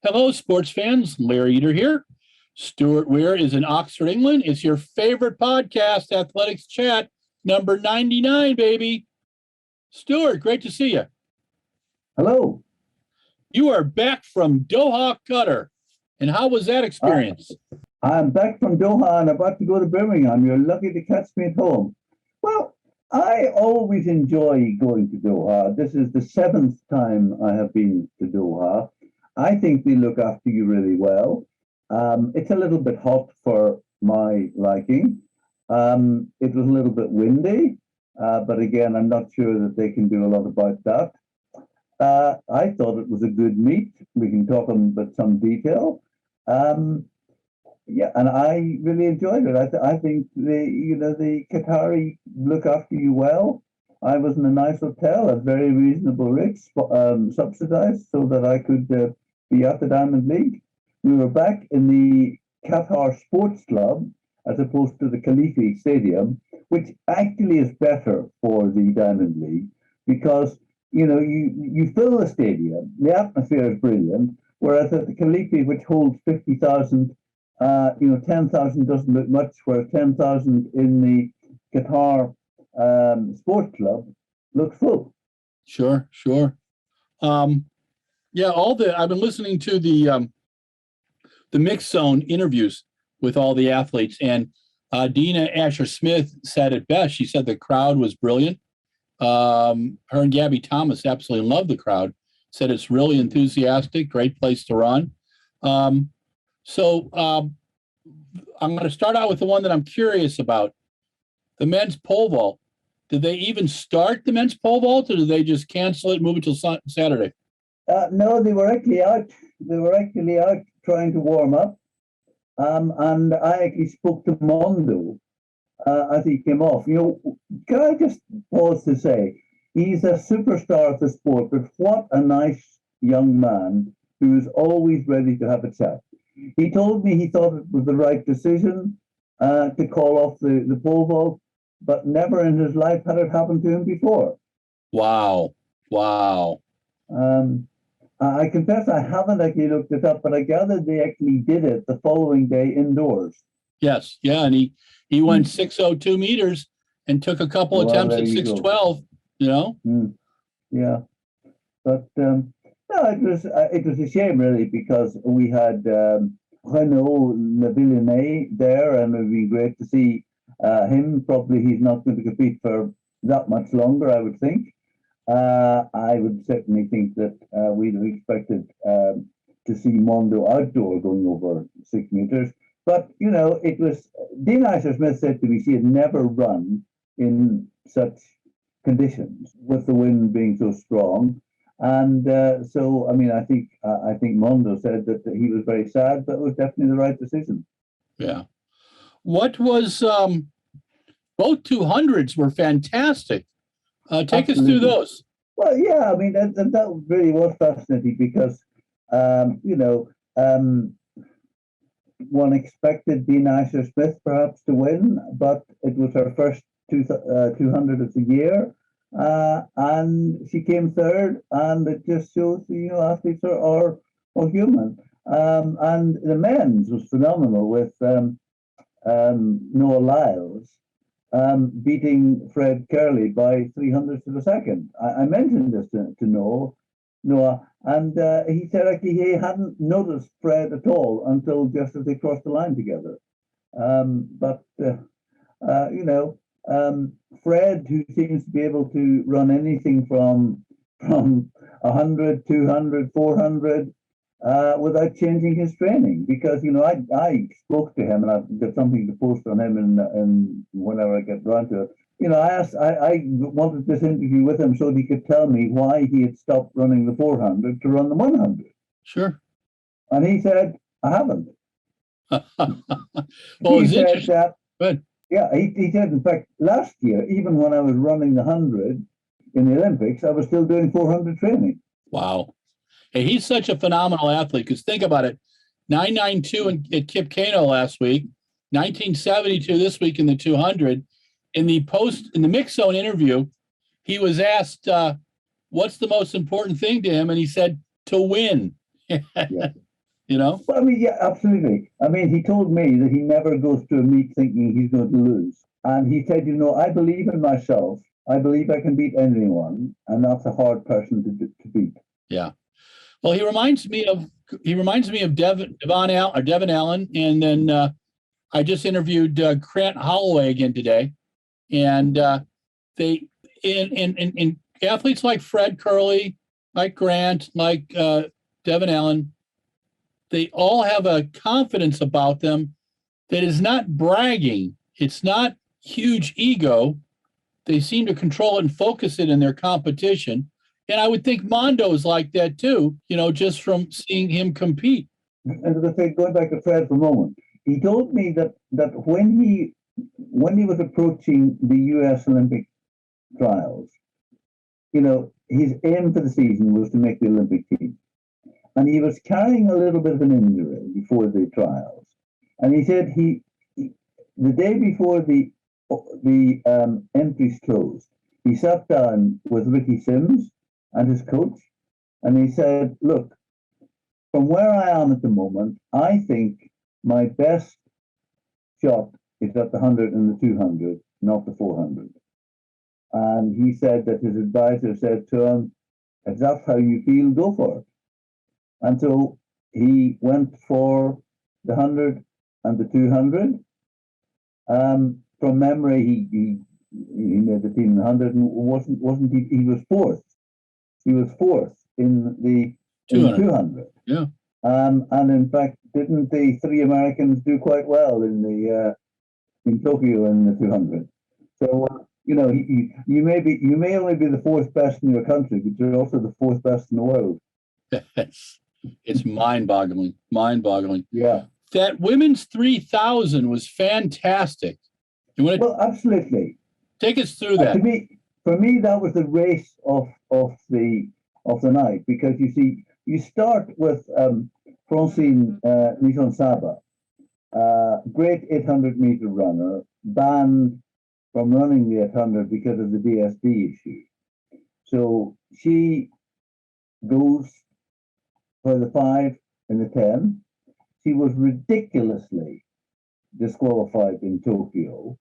Hello, sports fans. Larry Eater here. Stuart Weir is in Oxford, England. It's your favorite podcast, Athletics Chat, number 99, baby. Stuart, great to see you. Hello. You are back from Doha, Qatar. And how was that experience? I'm back from Doha and about to go to Birmingham. You're lucky to catch me at home. Well, I always enjoy going to Doha. This is the seventh time I have been to Doha. I think they look after you really well. It's a little bit hot for my liking. It was a little bit windy, but again, I'm not sure that they can do a lot about that. I thought it was a good meet. We can talk about some detail. Yeah, and I really enjoyed it. I think the Qatari look after you well. I was in a nice hotel at very reasonable rates, subsidized, so that I could be at the Diamond League. We were back in the Qatar Sports Club as opposed to the Khalifi Stadium, which actually is better for the Diamond League because you fill the stadium, the atmosphere is brilliant, whereas at the Khalifi, which holds 50,000, 10,000 doesn't look much, whereas 10,000 in the Qatar Sports Club looks full. Sure. Yeah, I've been listening to the mixed zone interviews with all the athletes, and Dina Asher-Smith said it best. She said the crowd was brilliant. Her and Gabby Thomas absolutely loved the crowd. Said it's really enthusiastic, great place to run. So I'm going to start out with the one that I'm curious about, the men's pole vault. Did they even start the men's pole vault, or did they just cancel it and move it till Saturday? No, they were actually out. They were actually out trying to warm up. And I actually spoke to Mondo as he came off. Can I just pause to say, he's a superstar of the sport, but what a nice young man who is always ready to have a chat. He told me he thought it was the right decision to call off the pole vault, but never in his life had it happened to him before. Wow. I confess I haven't actually looked it up, but I gathered they actually did it the following day indoors. Yes, yeah, and he went 602 meters and took a couple attempts at 612. Yeah, but no, it was a shame really because we had Renaud Lavillenie there, and it would be great to see him. Probably he's not going to compete for that much longer, I would think. I would certainly think that we'd have expected to see Mondo outdoor going over 6 meters. But, it was, Dean Asher-Smith said to me she had never run in such conditions with the wind being so strong. And so, I think Mondo said that he was very sad, but it was definitely the right decision. Yeah. What was, both 200s were fantastic. Take us through those. Well, yeah, that really was fascinating because, one expected Dean Asher-Smith perhaps to win, but it was her first 200 of the year, and she came third, and it just shows athletes are human. And the men's was phenomenal with Noah Lyles beating Fred Kerley by 300ths of a second. I mentioned this to Noah, and he said actually he hadn't noticed Fred at all until just as they crossed the line together. Fred, who seems to be able to run anything from 100, 200, 400 without changing his training, because I spoke to him, and I've got something to post on him in whenever I get around to it. I wanted this interview with him so he could tell me why he had stopped running the 400 to run the 100. Sure. And he said, I haven't. Well, he said that. Good. Yeah, he said, in fact, last year, even when I was running the 100 in the Olympics, I was still doing 400 training. Wow. Hey, he's such a phenomenal athlete, because think about it. 992 at Kip Keino last week, 1972 this week in the 200. In the mixed zone interview, he was asked, what's the most important thing to him? And he said, to win. Yeah. you know? Well, I mean, yeah, absolutely. I mean, he told me that he never goes to a meet thinking he's going to lose. And he said, I believe in myself. I believe I can beat anyone, and that's a hard person to beat. Yeah. Well, he reminds me of Devon Allen, and then I just interviewed Grant Holloway again today, and they in athletes like Fred Curley, like Grant, like Devon Allen, they all have a confidence about them that is not bragging. It's not huge ego. They seem to control it and focus it in their competition. And I would think Mondo's like that too, just from seeing him compete. And the thing, going back to Fred for a moment, he told me that when he was approaching the U.S. Olympic trials, his aim for the season was to make the Olympic team, and he was carrying a little bit of an injury before the trials, and he said the day before the entries closed, he sat down with Ricky Sims and his coach, and he said, "Look, from where I am at the moment, I think my best shot is at the 100 and the 200, not the 400." And he said that his advisor said to him, "If that's how you feel, go for it." And so he went for the 100 and the 200. From memory, he made the team in the 100 and wasn't he was fourth. He was fourth in the 200. Yeah. And in fact, didn't the three Americans do quite well in Tokyo in the 200? So you may only be the fourth best in your country, but you're also the fourth best in the world. It's mind-boggling. Yeah. That women's 3,000 was fantastic. Well, absolutely. Take us through that. For me, that was the race of the night, because you see, you start with Francine Nishon-Saba, great 800-meter runner, banned from running the 800 because of the DSD issue. So she goes for the 5 and the 10. She was ridiculously disqualified in Tokyo,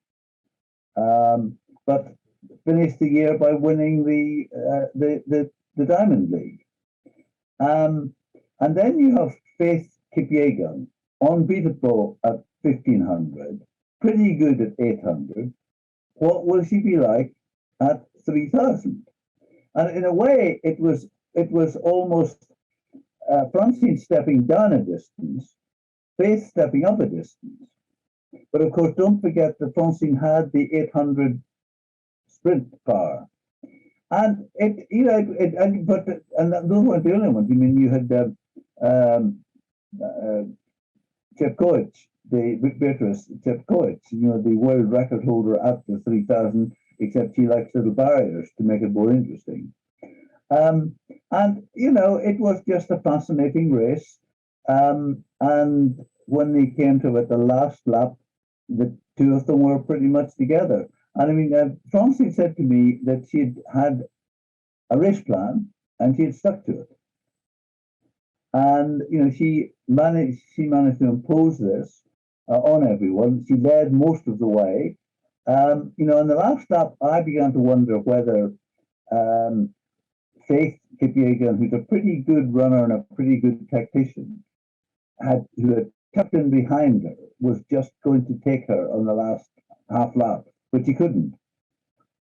but finished the year by winning the Diamond League. And then you have Faith Kipyegon, unbeatable at 1,500, pretty good at 800. What will she be like at 3,000? And in a way, it was almost Francine stepping down a distance, Faith stepping up a distance. But of course, don't forget that Francine had the 800 sprint power. And those weren't the only ones. I mean, you had Chepkoech, Beatrice Chepkoech, the world record holder at the 3,000, except she likes little barriers to make it more interesting. And it was just a fascinating race. And when they came to it, the last lap, the two of them were pretty much together. And I mean, Francine said to me that she'd had a race plan and she had stuck to it. And she managed to impose this on everyone. She led most of the way. In the last lap, I began to wonder whether Faith Kipyegon, who's a pretty good runner and a pretty good tactician, who had kept in behind her, was just going to take her on the last half lap, but she couldn't.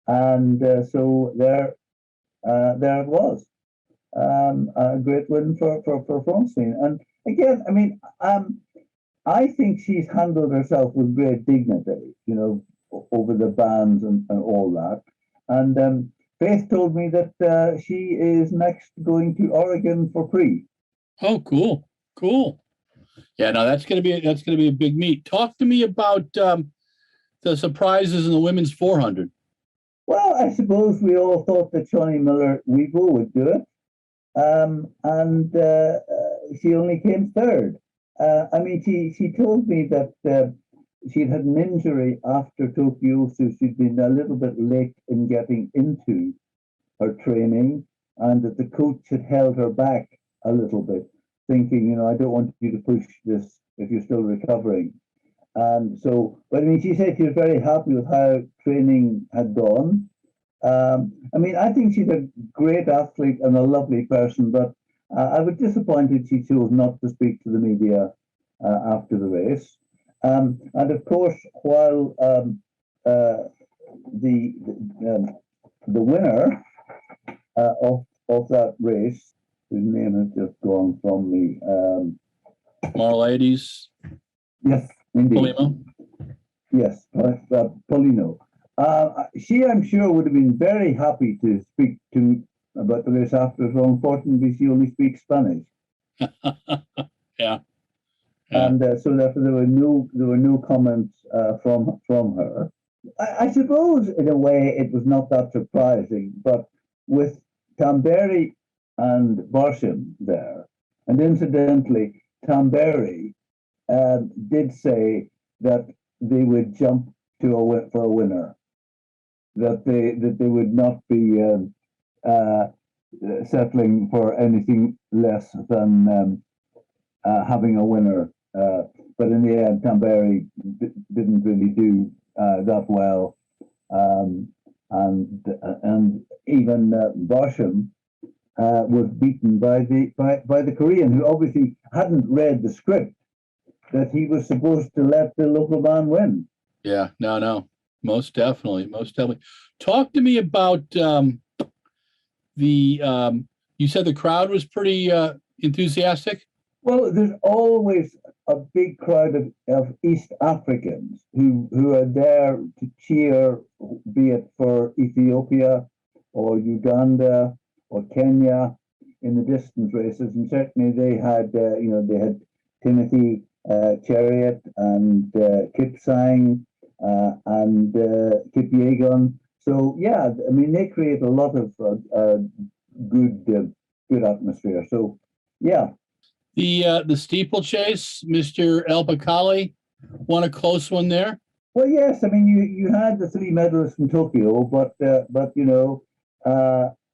And so there it was. A great win for Francine. And again, I mean, I think she's handled herself with great dignity, over the bans and all that. And Faith told me that she is next going to Oregon for pre. Oh, cool. Yeah, no, that's gonna be a big meet. Talk to me about the surprises in the women's 400. Well, I suppose we all thought that Shawnee Miller-Uibo would do it. And she only came third. I mean, she told me that she'd had an injury after Tokyo, so she'd been a little bit late in getting into her training, and that the coach had held her back a little bit. thinking, I don't want you to push this if you're still recovering. And so, but I mean, she said she was very happy with how training had gone. I mean, I think she's a great athlete and a lovely person, but I was disappointed she chose not to speak to the media after the race. And of course, while the winner of that race, whose name has just gone from me, Marlades. yes, indeed. Polimo. Yes, Polino. She, I'm sure, would have been very happy to speak to about the race after, so unfortunately she only speaks Spanish. Yeah. And so therefore there were no comments from her. I suppose in a way it was not that surprising, but with Tamberi and Barsham there, and incidentally, Tamberi did say that they would jump for a winner, that they would not be settling for anything less than having a winner. But in the end, Tamberi didn't really do that well, and even Barsham was beaten by the Korean, who obviously hadn't read the script that he was supposed to let the local man win. Yeah, no, most definitely. Talk to me about you said the crowd was pretty enthusiastic? Well, there's always a big crowd of East Africans who are there to cheer, be it for Ethiopia or Uganda or Kenya in the distance races, and certainly they had Timothy Chariot and Kipsang and Kipyegon. So yeah, I mean they create a lot of good atmosphere. So yeah. The steeplechase, Mr. El Bakali, won a close one there. Well, yes, I mean you had the three medalists from Tokyo, but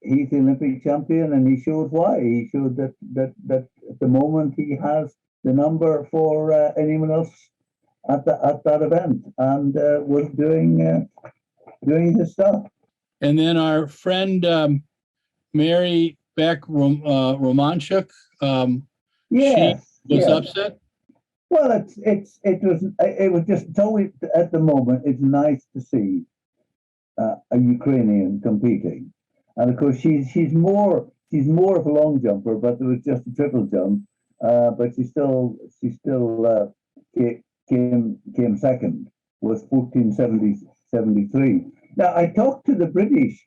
he's the Olympic champion, and he showed why. He showed that at the moment he has the number for anyone else at that event, and was doing his stuff. And then our friend Mary Beck Romanchuk, yes, she was upset. Well, it was just always at the moment. It's nice to see a Ukrainian competing, and of course she's more of a long jumper, but there was just a triple jump, but she still came second with 14.73. Now I talked to the British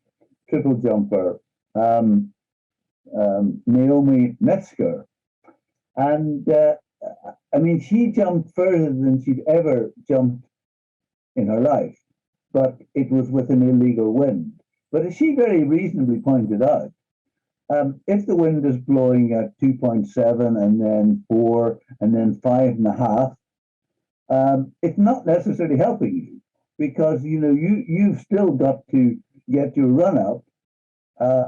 triple jumper Naomi Metzger, and I mean she jumped further than she'd ever jumped in her life, but it was with an illegal wind. But as she very reasonably pointed out, if the wind is blowing at 2.7 and then 4 and then 5.5, it's not necessarily helping you, because you've still got to get your run up,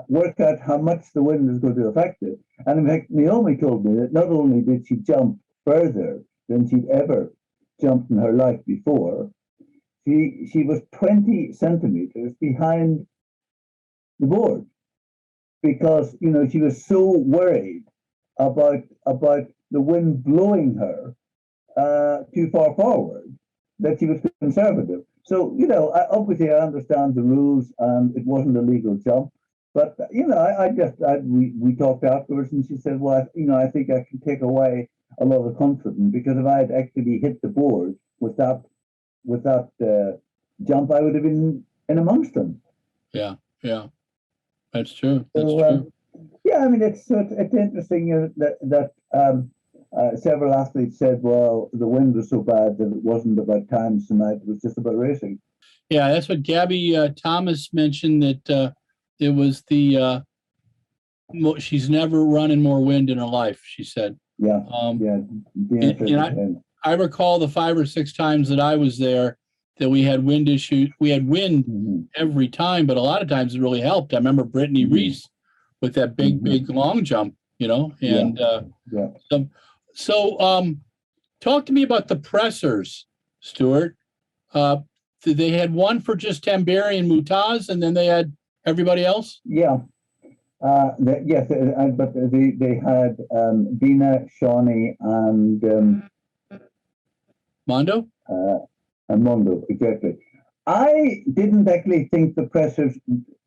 work out how much the wind is going to affect it. And in fact, Naomi told me that not only did she jump further than she'd ever jumped in her life before, she was 20 centimeters behind the board, because she was so worried about the wind blowing her too far forward that she was conservative. So obviously I understand the rules, and it wasn't a legal jump, but we talked afterwards, and she said, well, I think I can take away a lot of confidence, because if I had actually hit the board with that jump, I would have been in amongst them. Yeah, that's true. True. Yeah, I mean it's interesting that several athletes said, well, the wind was so bad that it wasn't about times tonight; it was just about racing. Yeah, that's what Gabby Thomas mentioned, that it was she's never run in more wind in her life, she said. Yeah, and I recall the 5 or 6 times that I was there that we had wind issues. We had wind every time, but a lot of times it really helped. I remember Brittany Reese with that big long jump. and Yeah. talk to me about the pressers, Stuart. They had one for just Tamberi and Mutaz, and then they had everybody else? Yeah. Yes, but they had Dina, Shawnee, and Mondo? Mondo, exactly. I didn't actually think the pressers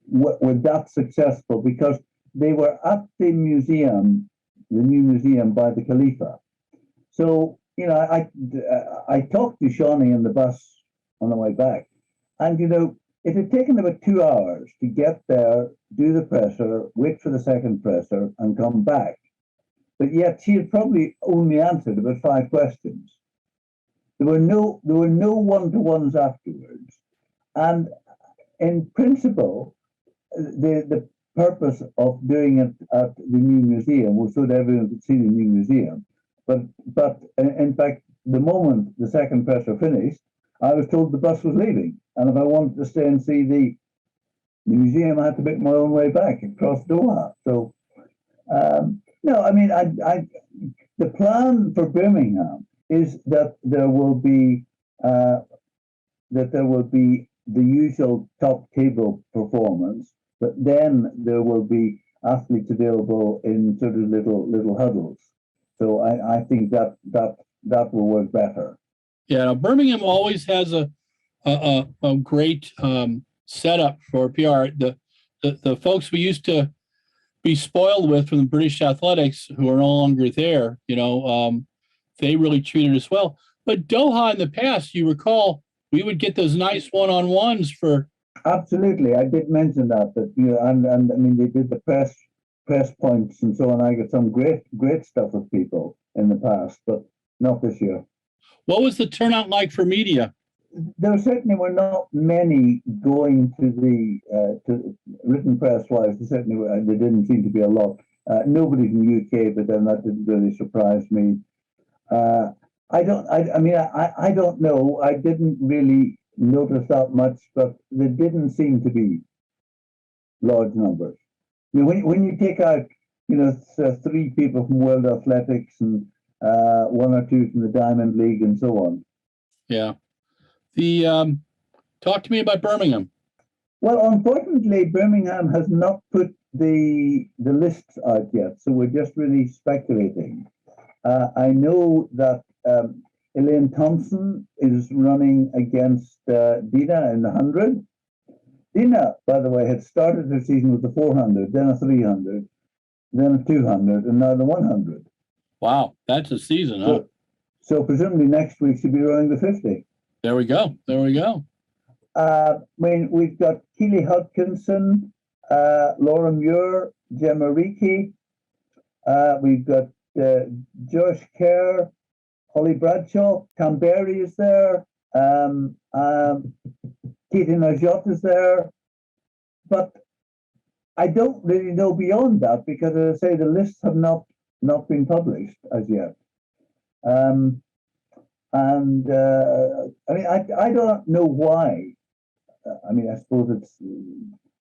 were that successful because they were at the museum, the new museum by the Khalifa. So, I talked to Shawnee in the bus on the way back, and it had taken about 2 hours to get there, do the presser, wait for the second presser, and come back. But yet she had probably only answered about 5 questions. There were no one-to-ones afterwards, and in principle, the purpose of doing it at the new museum was so that everyone could see the new museum. But in fact, the moment the second presser finished, I was told the bus was leaving, and if I wanted to stay and see the museum, I had to make my own way back across Doha. So, no, I mean, the plan for Birmingham is that there will be the usual top table performance, but then there will be athletes available in sort of little huddles. So I think that will work better. Yeah, Birmingham always has a great setup for PR. The folks we used to be spoiled with from the British Athletics, who are no longer there, they really treated us well. But Doha in the past, you recall, we would get those nice one-on-ones for. Absolutely, I did mention that and I mean they did the press points and so on. I got some great stuff with people in the past, but not this year. What was the turnout like for media? There certainly were not many going to the to written press wise. There didn't seem to be a lot. Nobody from the UK, but then that didn't really surprise me. I don't know. I didn't really notice that much, but there didn't seem to be large numbers. I mean, when you take out, 3 people from World Athletics and 1 or 2 from the Diamond League and so on. Yeah. Talk to me about Birmingham. Well, unfortunately, Birmingham has not put the lists out yet, so we're just really speculating. I know that Elaine Thompson is running against Dina in the 100. Dina, by the way, had started her season with the 400, then a 300, then a 200, and now the 100. Wow, that's a season, huh? So presumably next week she'll be running the 50. There we go. I mean, we've got Keely Hodkinson, Laura Muir, Gemma Reiki. We've got Josh Kerr, Holly Bradshaw, Tamberi is there, Katie Najot is there, but I don't really know beyond that because, as I say, the lists have not been published as yet. I mean, I don't know why. I mean, I suppose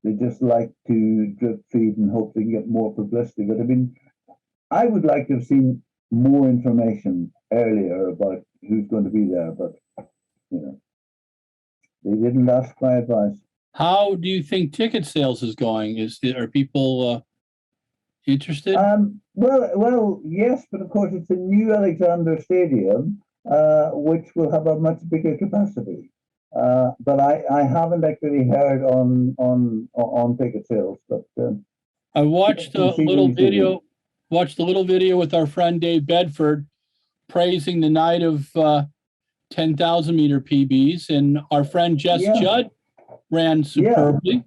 they just like to drip feed and hope they can get more publicity. But I mean, I would like to have seen more information earlier about who's going to be there, but they didn't ask my advice. How do you think ticket sales is going? Are people interested? Well, yes, but of course it's a new Alexander Stadium, which will have a much bigger capacity. But I haven't actually heard on ticket sales. But I watched a little video. Watched a little video with our friend Dave Bedford praising the night of 10,000 meter PBs, and our friend Jess Judd ran superbly.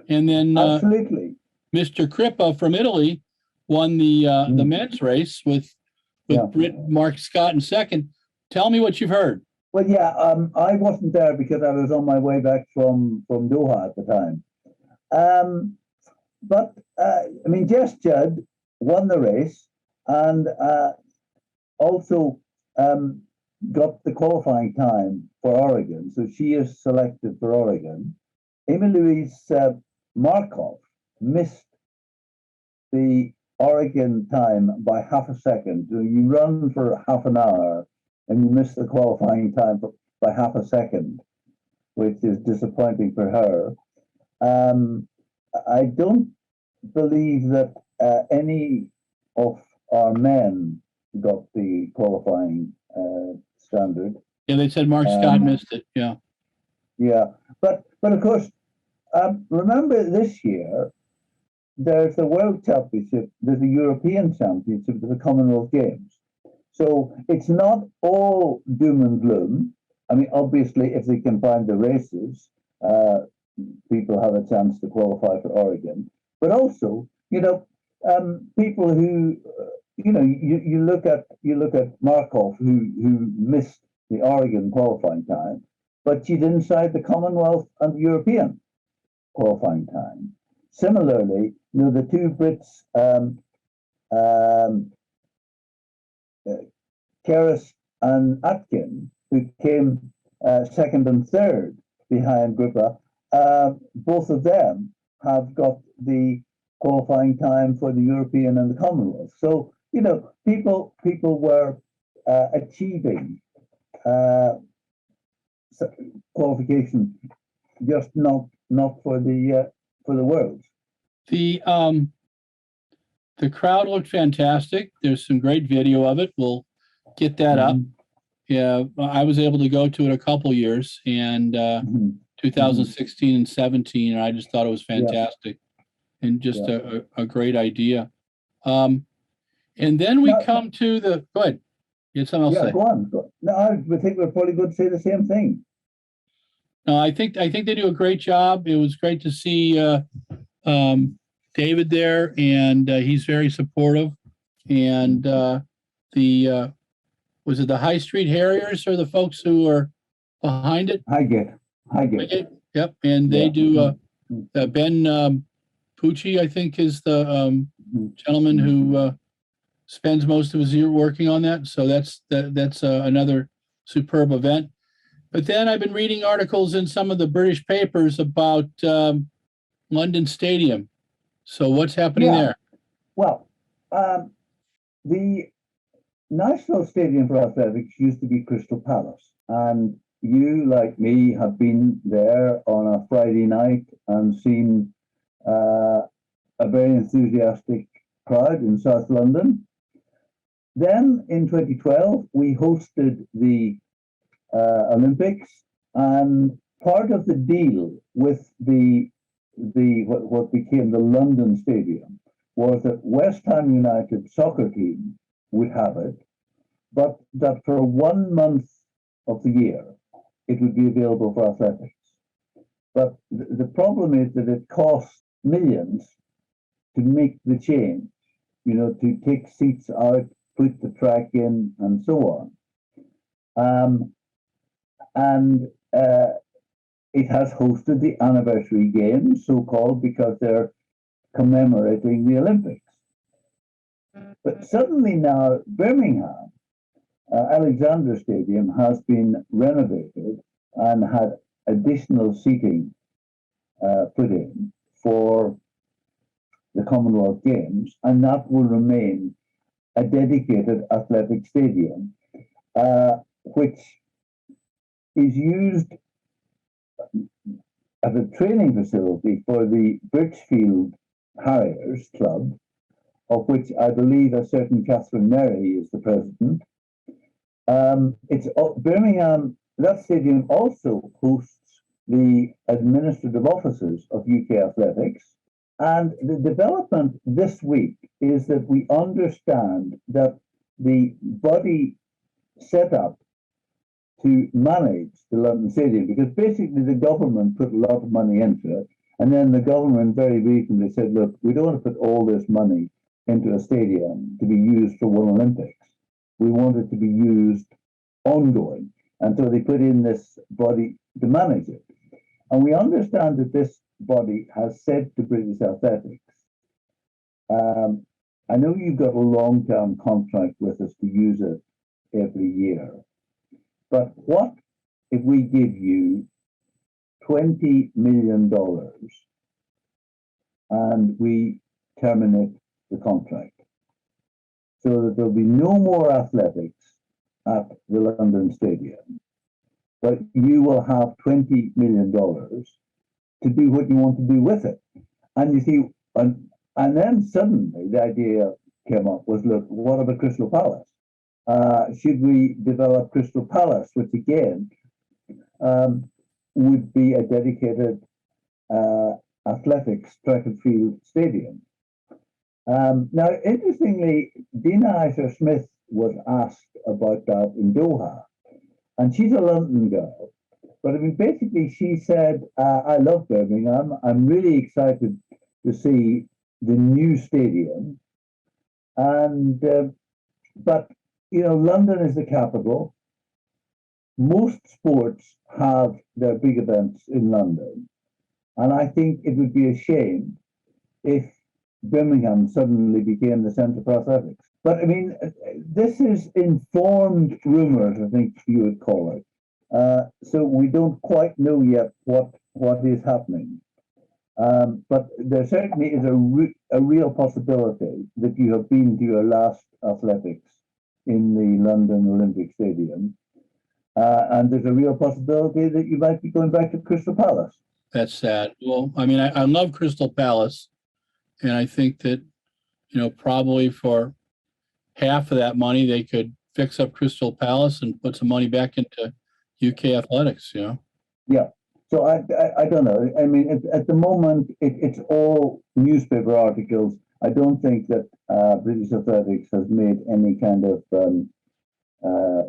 And then absolutely, Mr. Crippa from Italy won the men's race with Brit Mark Scott in second. Tell me what you've heard. Well, I wasn't there because I was on my way back from Doha at the time. But I mean, Jess Judd won the race and also got the qualifying time for Oregon. So she is selected for Oregon. Amy Louise Markov missed the Oregon time by half a second. You run for half an hour and you miss the qualifying time by half a second, which is disappointing for her. I don't believe that any of our men got the qualifying standard. Yeah, they said Mark Scott missed it. Yeah. Yeah, but of course, remember this year there's the World Championship, there's the European Championship, there's the Commonwealth Games. So it's not all doom and gloom. I mean, obviously, if they can find the races, people have a chance to qualify for Oregon. But also, people who, you look at Markov, who missed the Oregon qualifying time, but she's inside the Commonwealth and the European qualifying time. Similarly, the two Brits, Keris and Atkin, who came second and third behind Grupa, both of them have got the qualifying time for the European and the Commonwealth. So, people were achieving qualification, just not for the Worlds. The crowd looked fantastic. There's some great video of it. We'll get that up. Yeah, I was able to go to it a couple years, and 2016 and 17, and I just thought it was fantastic and just a great idea. And then we come to the, go ahead. You had something else to say? Go on. No, I think we're probably going to say the same thing. No, I think they do a great job. It was great to see David there, and he's very supportive. And was it the High Street Harriers or the folks who are behind it? Highgate. Yep, and they do. Ben Pucci, I think, is the gentleman who spends most of his year working on that. So that's another superb event. But then I've been reading articles in some of the British papers about London Stadium. So what's happening there? Well, the National Stadium for Athletics used to be Crystal Palace. And you, like me, have been there on a Friday night and seen a very enthusiastic crowd in South London. Then in 2012, we hosted the Olympics, and part of the deal with what became the London Stadium was that West Ham United soccer team would have it, but that for 1 month of the year it would be available for athletics. But the problem is that it costs millions to make the change, to take seats out, put the track in, and so on. It has hosted the anniversary games, so-called, because they're commemorating the Olympics. But suddenly now, Birmingham, Alexander Stadium has been renovated and had additional seating put in for the Commonwealth Games, and that will remain a dedicated athletic stadium, which is used as a training facility for the Birchfield Harriers Club, of which I believe a certain Catherine Merry is the president. It's Birmingham. That stadium also hosts the administrative offices of UK Athletics. And the development this week is that we understand that the body set up to manage the London Stadium, because basically the government put a lot of money into it, and then the government very reasonably said, look, we don't want to put all this money into a stadium to be used for one Olympics. We want it to be used ongoing. And so they put in this body to manage it. And we understand that this body has said to British Athletics, I know you've got a long-term contract with us to use it every year, but what if we give you $20 million and we terminate the contract so that there'll be no more athletics at the London Stadium, but you will have $20 million to do what you want to do with it. And you see, and then suddenly the idea came up was, look, what about Crystal Palace? Should we develop Crystal Palace, which again would be a dedicated athletics track and field stadium? Now, interestingly, Dina Asher-Smith was asked about that in Doha, and she's a London girl. But I mean, basically, she said, I love Birmingham. I'm really excited to see the new stadium. And, but, you know, London is the capital. Most sports have their big events in London. And I think it would be a shame if Birmingham suddenly became the centre for athletics. But I mean, this is informed rumours, I think you would call it. So we don't quite know yet what is happening. But there certainly is a real possibility that you have been to your last athletics in the London Olympic Stadium. And there's a real possibility that you might be going back to Crystal Palace. That's sad. Well, I mean, I love Crystal Palace. And I think that, you know, probably for half of that money, they could fix up Crystal Palace and put some money back into UK athletics, you know? Yeah. So I don't know. I mean, at the moment, it's all newspaper articles. I don't think that British Athletics has made any kind of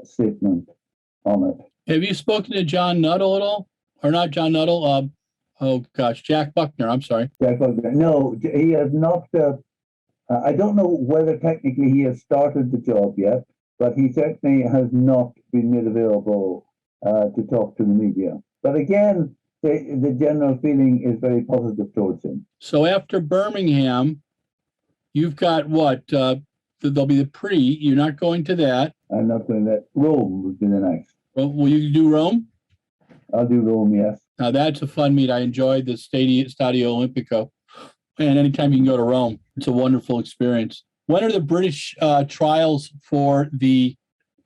statement on it. Have you spoken to John Nuttall at all? Or not John Nuttall? Oh, gosh, Jack Buckner. I'm sorry. Jack Buckner. No, he has not. I don't know whether technically he has started the job yet, but he certainly has not been made available to talk to the media. But again, the general feeling is very positive towards him. So after Birmingham, you've got what? There'll be the pre. You're not going to that. I'm not going to that. Rome would be the next. Well, will you do Rome? I'll do Rome, yes. Now that's a fun meet. I enjoyed the Stadio Olimpico. And anytime you can go to Rome, it's a wonderful experience. When are the British trials for the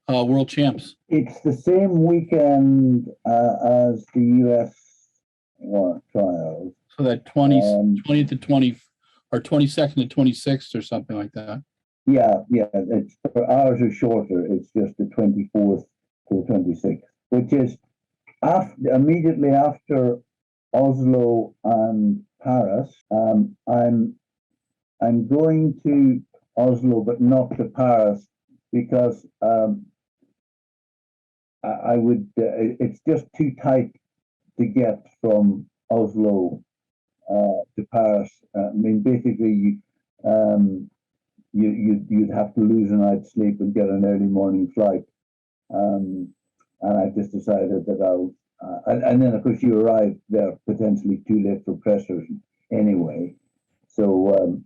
World Champs? It's the same weekend as the US trials. So that 20th to 20 or 22nd to 26th or something like that. Yeah. It's ours are shorter. It's just the 24th to the 26th, which is immediately after Oslo and Paris. I'm going to Oslo, but not to Paris because I would. It's just too tight to get from Oslo to Paris. I mean, basically, you'd have to lose a night's sleep and get an early morning flight. And I just decided that I'll. And then, of course, you arrive there potentially too late for pressers anyway. So,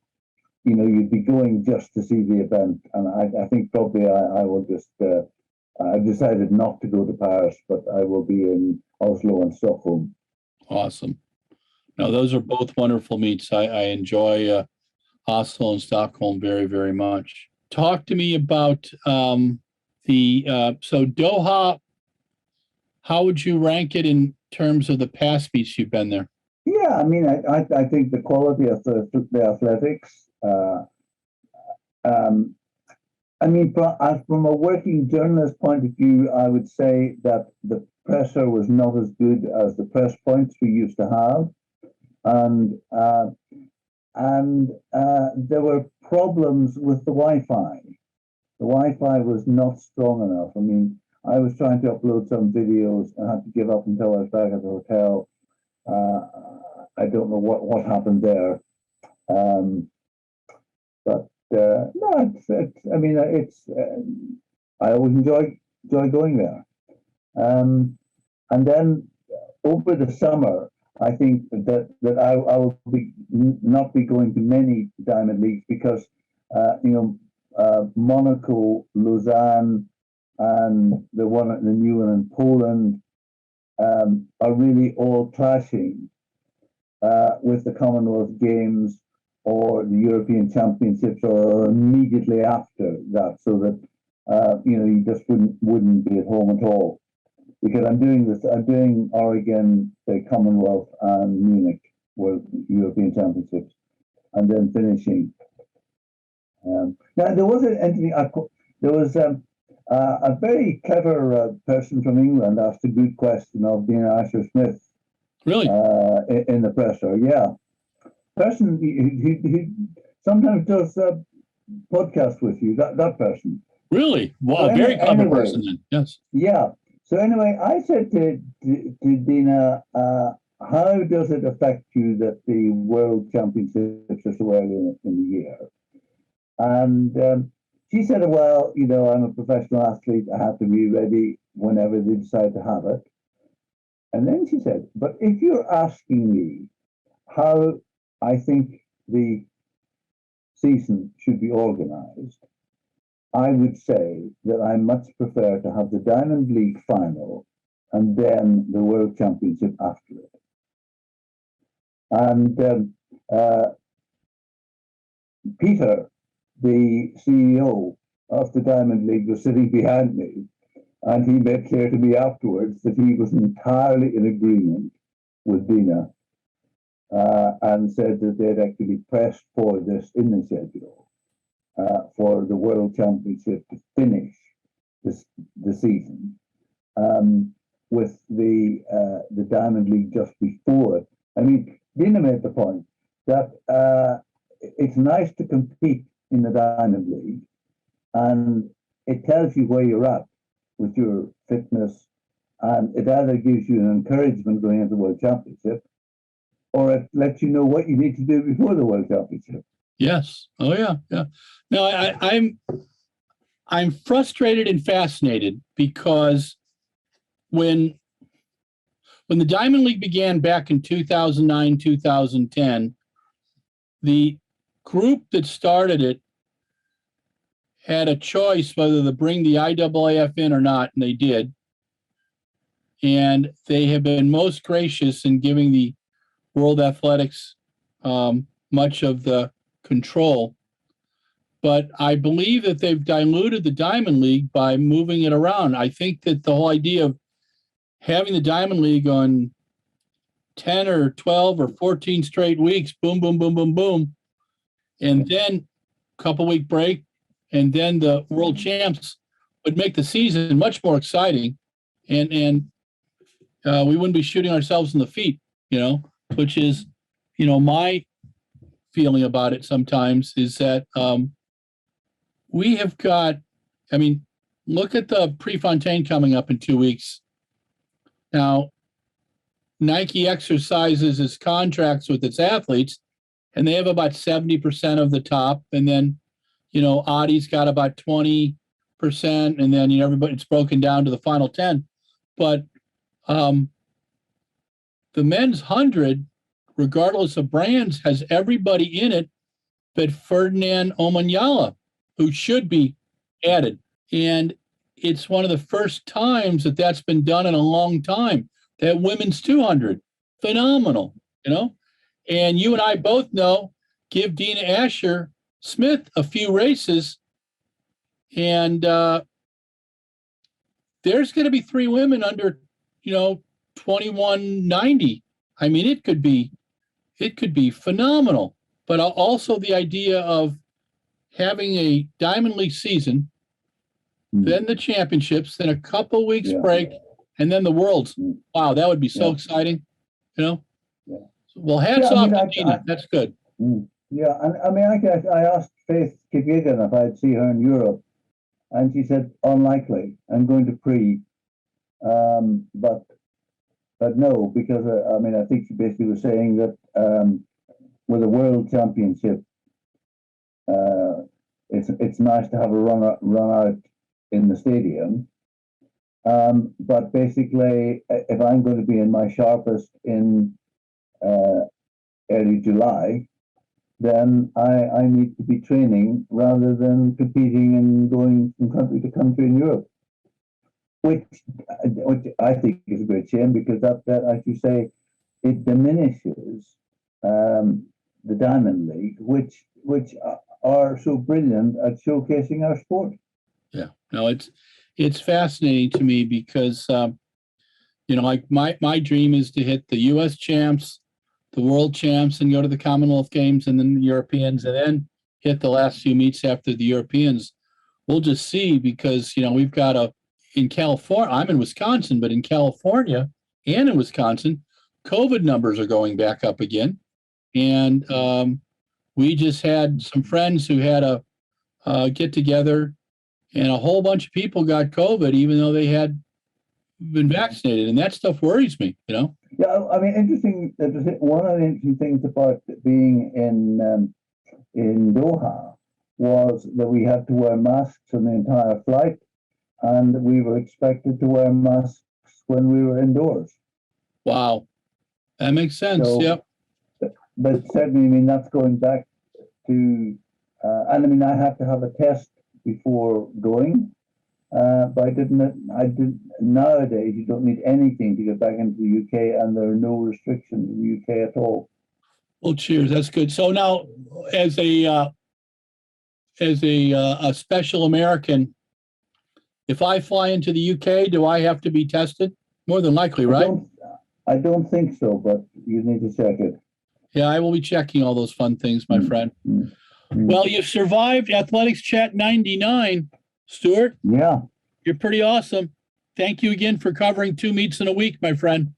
you know, you'd be going just to see the event. And I think probably I will just. I've decided not to go to Paris, but I will be in Oslo and Stockholm. Awesome. Now, those are both wonderful meets. I enjoy Oslo and Stockholm very, very much. Talk to me about so Doha. How would you rank it in terms of the past meets you've been there? Yeah, I mean, I think the quality of the athletics. I mean, from a working journalist point of view, I would say that the presser was not as good as the press points we used to have, and there were problems with the Wi-Fi. The Wi-Fi was not strong enough. I mean, I was trying to upload some videos and had to give up until I was back at the hotel. I don't know what happened there, but no, I mean, I always enjoy going there. And then over the summer, I think that I will not be going to many Diamond Leagues because Monaco, Lausanne, and the new one in Poland are really all clashing with the Commonwealth Games or the European Championships, or immediately after that, so that you just wouldn't be at home at all. Because I'm doing Oregon, the Commonwealth, and Munich World European Championships, and then finishing. Now there was a very clever person from England asked a good question of Dina Asher-Smith. Really? In the presser, yeah. Person who sometimes does a podcast with you. That person. Really? Wow, very clever person then. Yes. Yeah. So anyway, I said to Dina, how does it affect you that the World Championships are so early in the year? And she said, well, I'm a professional athlete. I have to be ready whenever they decide to have it. And then she said, but if you're asking me how I think the season should be organized, I would say that I much prefer to have the Diamond League final and then the World Championship after it. And Peter, the CEO of the Diamond League, was sitting behind me, and he made clear to me afterwards that he was entirely in agreement with Dina, and said that they'd actually pressed for this in the schedule for the World Championship to finish the season, with the Diamond League just before it. I mean, Dina made the point that it's nice to compete in the Diamond League, and it tells you where you're at with your fitness, and it either gives you an encouragement going into the World Championship, or it lets you know what you need to do before the World Championship. Yes. Oh yeah. Yeah. No, I'm frustrated and fascinated because when the Diamond League began back in 2009, 2010, the group that started it had a choice whether to bring the IAAF in or not, and they did. And they have been most gracious in giving the World Athletics much of the control. But I believe that they've diluted the Diamond League by moving it around. I think that the whole idea of having the Diamond League on 10 or 12 or 14 straight weeks, boom, boom, boom, boom, boom, and then a couple-week break, and then the World Champs would make the season much more exciting, and we wouldn't be shooting ourselves in the feet, which is, my feeling about it sometimes is that we have got, look at the Prefontaine coming up in 2 weeks. Now, Nike exercises its contracts with its athletes, and they have about 70% of the top, and then, Adi's got about 20%, and then, everybody, it's broken down to the final 10. But the men's 100, regardless of brands, has everybody in it but Ferdinand Omanyala, who should be added. And it's one of the first times that that's been done in a long time. That women's 200, phenomenal, And you and I both know, give Dina Asher-Smith a few races, and there's going to be 3 women under, 2190. It could be phenomenal. But also the idea of having a Diamond League season, then the championships, then a couple weeks break, and then the Worlds. Wow, that would be so exciting, Well, hats off to Dina. That's good. Yeah, and I asked Faith Kipyegon if I'd see her in Europe, and she said unlikely. I'm going to pre, but no, because I think she basically was saying that with a World Championship, it's nice to have a run out in the stadium. But basically, if I'm going to be in my sharpest in early July, then I need to be training rather than competing and going from country to country in Europe, which I think is a great shame, because that as you say, it diminishes the Diamond League, which are so brilliant at showcasing our sport. Yeah, no, it's fascinating to me because like my dream is to hit the U.S. champs, the world champs, and go to the Commonwealth Games, and then the Europeans, and then hit the last few meets after the Europeans. We'll just see, because we've got in California. I'm in Wisconsin, but in California and in Wisconsin, COVID numbers are going back up again, and we just had some friends who had a get together, and a whole bunch of people got COVID, even though they had been vaccinated, and that stuff worries me. Yeah, I mean, interesting. One of the interesting things about being in Doha was that we had to wear masks on the entire flight, and we were expected to wear masks when we were indoors. Wow, that makes sense. So, yep. But certainly, I mean, that's going back to, and I mean, I have to have a test before going. But I didn't. Nowadays, you don't need anything to get back into the UK, and there are no restrictions in the UK at all. Well, cheers. That's good. So now, as a special American, if I fly into the UK, do I have to be tested? More than likely, right? I don't think so, but you need to check it. Yeah, I will be checking all those fun things, my friend. Well, you survived Athletics Chat 99, Stuart. Yeah. You're pretty awesome. Thank you again for covering 2 meets in a week, my friend.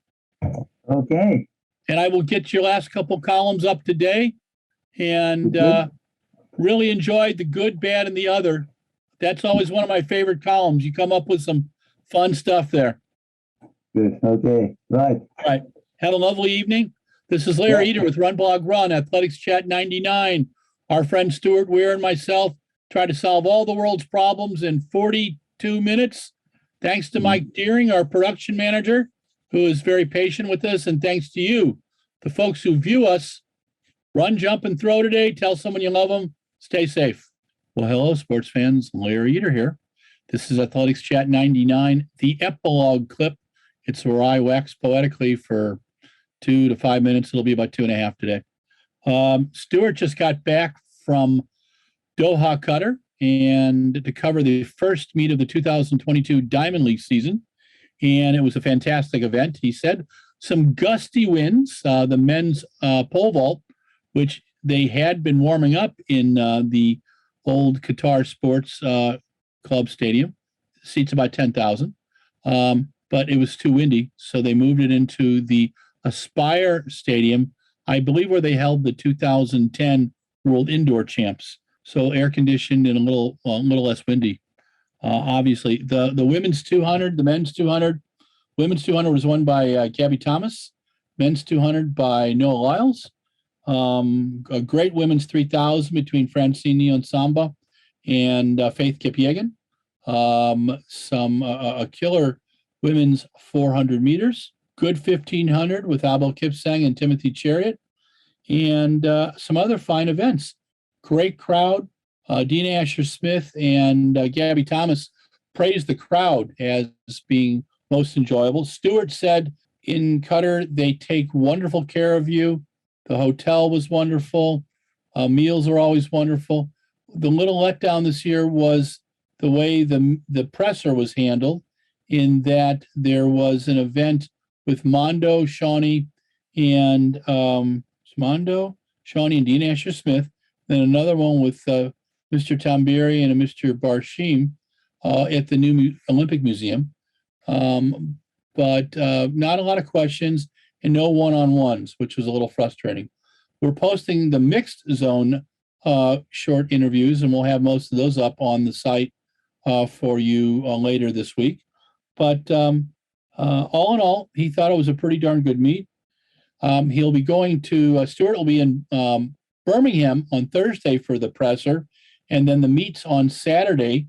Okay. And I will get your last couple columns up today. And really enjoyed the good, bad, and the other. That's always one of my favorite columns. You come up with some fun stuff there. Good. Okay. Right. All right. Have a lovely evening. This is Larry Eder with RunBlogRun, Athletics Chat 99. Our friend Stuart Weir and myself try to solve all the world's problems in 42 minutes. Thanks to Mike Deering, our production manager, who is very patient with us. And thanks to you, the folks who view us. Run, jump, and throw today. Tell someone you love them. Stay safe. Well, hello, sports fans. Larry Eder here. This is Athletics Chat 99, the epilogue clip. It's where I wax poetically for 2 to 5 minutes. It'll be about 2.5 today. Stuart just got back from Doha, Qatar, and to cover the first meet of the 2022 Diamond League season. And it was a fantastic event. He said some gusty winds, the men's pole vault, which they had been warming up in the old Qatar Sports Club Stadium. Seats about 10,000. But it was too windy, so they moved it into the Aspire Stadium, I believe, where they held the 2010 World Indoor Champs. So air conditioned and a little less windy. Obviously, the women's 200, the men's 200. Women's 200 was won by Gabby Thomas. Men's 200 by Noah Lyles. A great women's 3,000 between Francine Niyonsamba and Faith Kipyegon. A killer women's 400 meters. Good 1,500 with Abel Kipsang and Timothy Chariot. And some other fine events. Great crowd. Dina Asher-Smith and Gabby Thomas praised the crowd as being most enjoyable. Stuart said in Qatar, they take wonderful care of you. The hotel was wonderful. Meals are always wonderful. The little letdown this year was the way the presser was handled, in that there was an event with Mondo, Shawnee, and Dina Asher-Smith, then another one with Mr. Tambiri and Mr. Barshim at the new Olympic Museum. But not a lot of questions and no one-on-ones, which was a little frustrating. We're posting the mixed zone short interviews, and we'll have most of those up on the site for you later this week. But all in all, he thought it was a pretty darn good meet. He'll be going to, Stuart will be in Birmingham on Thursday for the presser, and then the meets on Saturday,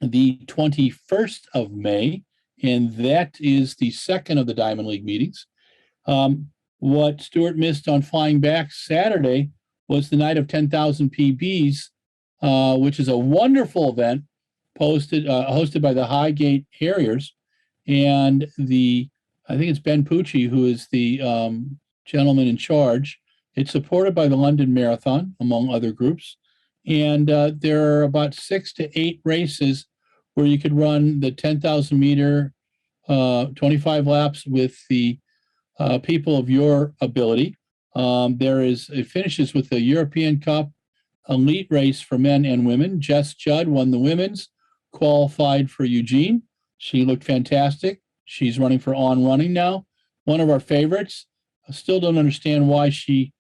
the 21st of May, and that is the second of the Diamond League meetings. What Stuart missed on flying back Saturday was the night of 10,000 PBs, which is a wonderful event hosted by the Highgate Harriers. And I think it's Ben Pucci, who is the gentleman in charge, It's supported by the London Marathon, among other groups. And there are about 6 to 8 races where you could run the 10,000 meter, 25 laps with the people of your ability. It finishes with the European Cup elite race for men and women. Jess Judd won the women's, qualified for Eugene. She looked fantastic. She's running for On Running now. One of our favorites. I still don't understand why she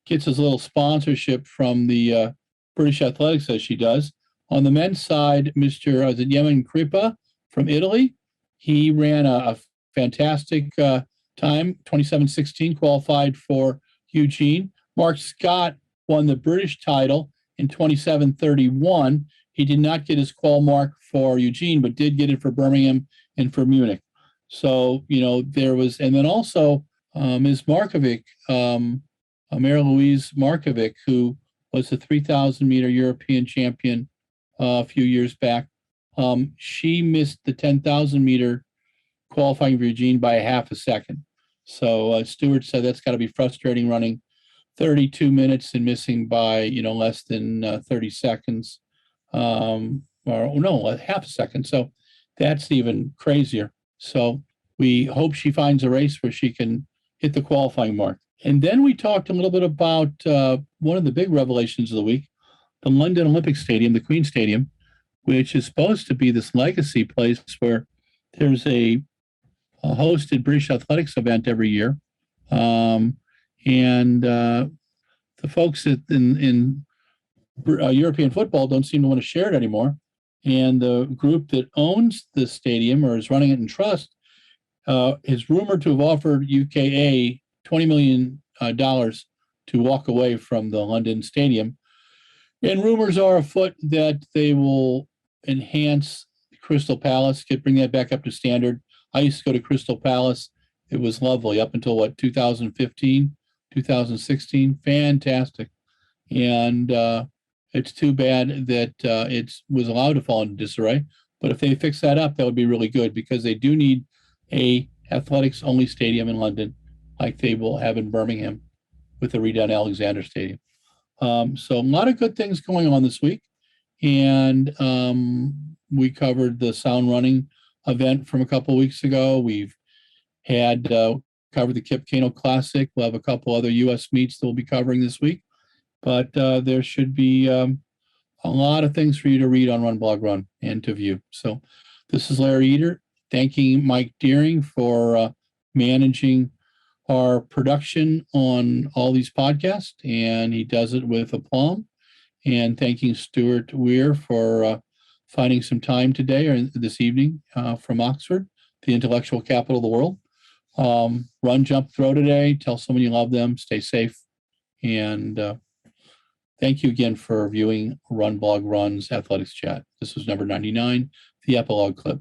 gets as little sponsorship from the British Athletics as she does. On the men's side, Mr. Yemen Kripa from Italy. He ran a fantastic time, 27:16, qualified for Eugene. Mark Scott won the British title in 27:31. He did not get his qual mark for Eugene, but did get it for Birmingham and for Munich. So, there was, and then also Ms. Markovic, Mary Louise Markovic, who was the 3,000 meter European champion a few years back. She missed the 10,000 meter qualifying for Eugene by a half a second. So Stuart said that's got to be frustrating, running 32 minutes and missing by, less than 30 seconds, or no, half a second. So that's even crazier. So we hope she finds a race where she can hit the qualifying mark. And then we talked a little bit about one of the big revelations of the week, the London Olympic Stadium, the Queen Stadium, which is supposed to be this legacy place where there's a hosted British athletics event every year. And the folks in European football don't seem to want to share it anymore. And the group that owns the stadium or is running it in trust is rumored to have offered UKA $20 million to walk away from the London Stadium. And rumors are afoot that they will enhance Crystal Palace, bring that back up to standard. I used to go to Crystal Palace. It was lovely up until 2015, 2016. Fantastic. And it's too bad that it was allowed to fall into disarray. But if they fix that up, that would be really good because they do need a athletics-only stadium in London like they will have in Birmingham with the redone Alexander Stadium. So a lot of good things going on this week. And we covered the sound running event from a couple of weeks ago. We've had covered the Kip Keino Classic. We'll have a couple other U.S. meets that we'll be covering this week. But there should be a lot of things for you to read on RunBlogRun and to view. So this is Larry Eder, thanking Mike Deering for managing our production on all these podcasts, and he does it with aplomb. And thanking Stuart Weir for finding some time today or this evening from Oxford, the intellectual capital of the world. Run, jump, throw today. Tell someone you love them. Stay safe. And thank you again for viewing RunBlogRun's Athletics Chat. This was number 99, the epilogue clip.